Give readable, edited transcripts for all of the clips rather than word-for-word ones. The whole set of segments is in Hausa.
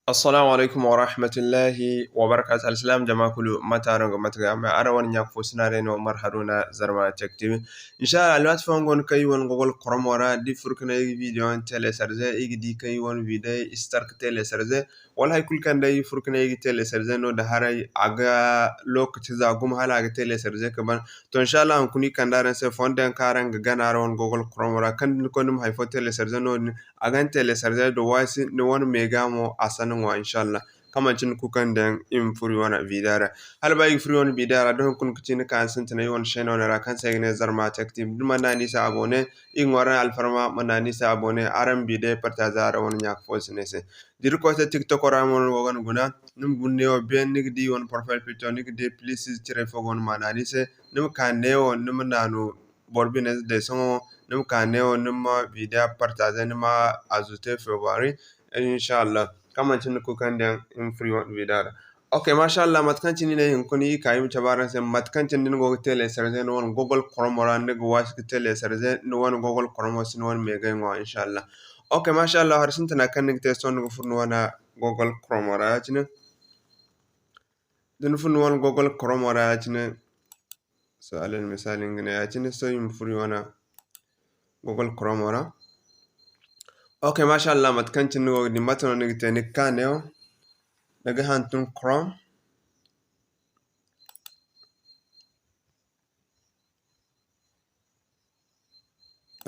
السلام عليكم ورحمة الله وبركاته. السلام جماعة كل متى متى ما أنا ونيا فوسنا رينو مرحرونا زرما تكتيم إن شاء الله الوقت فانقون كي ون جوجل كروم ورا دي فرقنا فيديو أن تلا سرزة إيجي دي كي ون فيديو استارك تلا سرزة ولا هيكل كان داي فرقنا إيجي تلا سرزة نو ده هراي أجا لوك تزا قوم هلا أجا تلا سرزة كمان تو إن شاء الله أنكوني كان دارن سفوندن كارن جانا رون جوجل كروم ورا كان نكونم هاي تلا سرزة نو أجان تلا سرزة دواسي نوان ميجامو أصلا inshallah kama cin kukan dan in furi wana vidara hal bayi furi wana vidara don kun kucin kan sun tana yawan shena wana ra kan sai ne zarma taktim duma na nisa abone in waran alfarma mana nisa abone aran bide parta zara wana nyak fos ne se dir ko ta tiktok ora mon wogan guna num gunne o ben nig di won profile picture nig de please tire fogon mana nise num kan ne o num nanu borbine de songo num kan ne o num video parta numa azute february inshallah kama cin kukan dan in free one vidara okay mashallah matkan cin ne in kuni kayim tabaran sen matkan cin din go tele serze no won google chrome ran de go wash tele serze no won google chrome sin won me ga ngo inshallah okay mashallah har sun tana kan te son go furno wana google chrome ra cin din furno won google chrome ra cin so alal misali ngene ya cin so yim free wana google chrome ra okay mashallah matkan cin go di matano ne te ne kaneo daga hantun chrome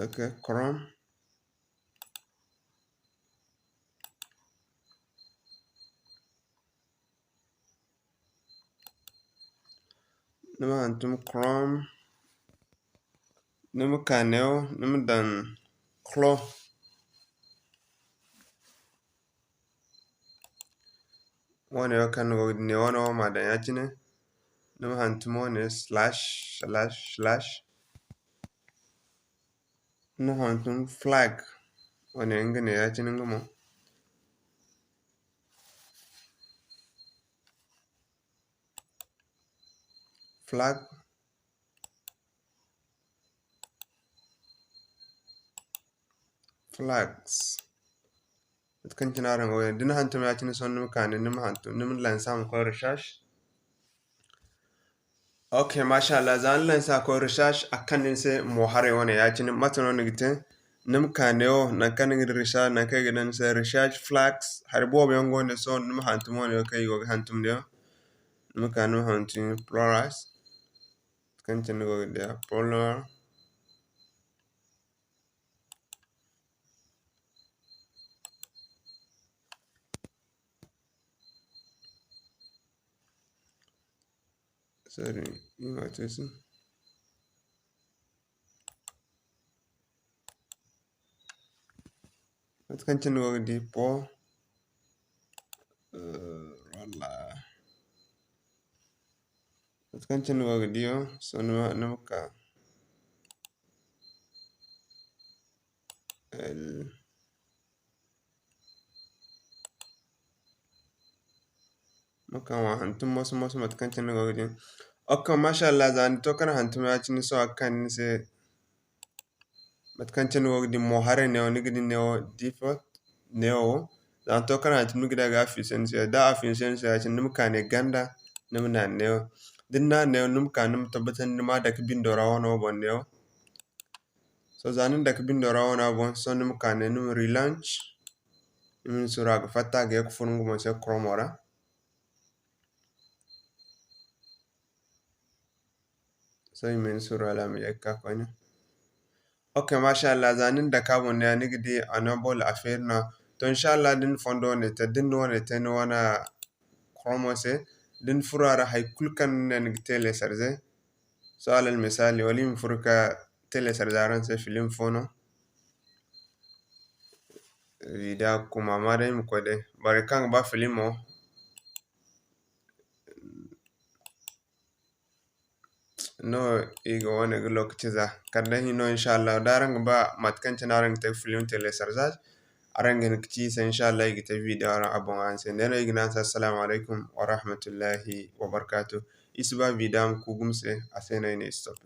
okay chrome nima hantum chrome nima kaneo nima dan clo wane kan go ne wana ma dan yacine nima hantum wane slash nima hantum flag wane ngene yacine ngamo flag flags kan tinaran go din hantum yacine son nima kane nima hantum nima lansam ko research okay mashallah zan lansa ko research akan se mohare wane yacine matano nigite nim kaneo na kan research na kai gidan se research flags har bo ben gonde so nim hantum wane kai go hantum de nim kanu hantum plurals kan tin go de plural sorry you know what is it kan tin go de po wala it kan tin go de so nim ka el makawa hantum masu matkan tin go de okay mashallah zan to kan hantum yacine so akan se matkan tin go de mohare ne oni gidi ne default neo dan to kana tin gida ga afisen se da afisen se ya nim kane ganda nim na neo dinna neo nim kanim tabbatan nima da kibin dora wono bon neo so zanin da kibin dora wono bon so nim kane nim relaunch nim sura ga fatta ga ku fungu mo se chrome ora so yimen sura la mi yakka konya okay mashallah zanin da ka bon ne ni gidi anabol affair na to inshallah din fondo ne te din wona te no wana chrome se din furara hay kulkan nen tele sarze so alal misali walim furka tele sarzaran se film fono vida kuma mare mu kode bare kan ba filmo no igo wane go lokti za kada hino inshallah darang ba matkan tinarang te film tele sarzaj arangen kti se inshallah igite video ara abon anse neno igna assalamu alaikum wa rahmatullahi wa barakatuh isba vidam kugumse asena ine stop